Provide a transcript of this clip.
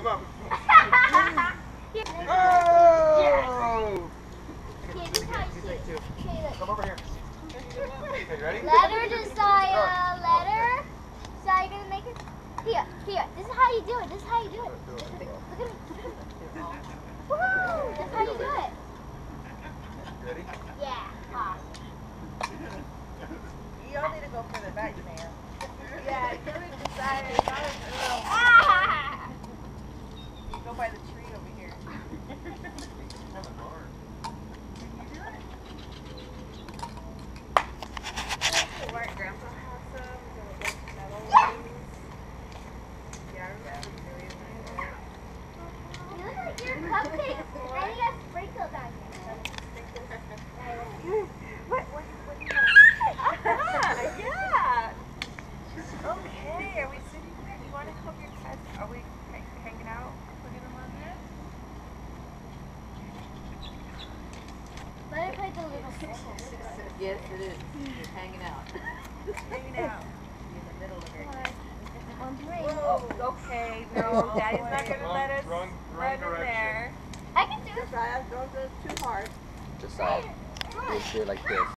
Come on. Here. Oh! Here, this is how you see it. Okay, look. Come over here. Okay, ready? Letter Josiah, letter. So you're gonna make it. Here. This is how you do it. This is how you do it. Look at me. Woo! That's how you do it. Ready? Yeah. Ah. You all need to go further back, man. Yeah, Letter Josiah. Ah! You go by the tree over here. What Grandpa has some, the metal ones. Yeah, I remember doing that. You look like your cupcakes. And you got sprinkled on you. What do you yeah. Okay, are we sitting there? You want to help your cat? Are we hanging out? Putting them on there? Let it play the little circle. Yes, it is. It's hanging out. Hanging out. In the middle of it. Whoa. Okay, no, Daddy's not going to let us Wrong run in direction. there. I can do it. Josiah, don't go too hard. Just do it like this.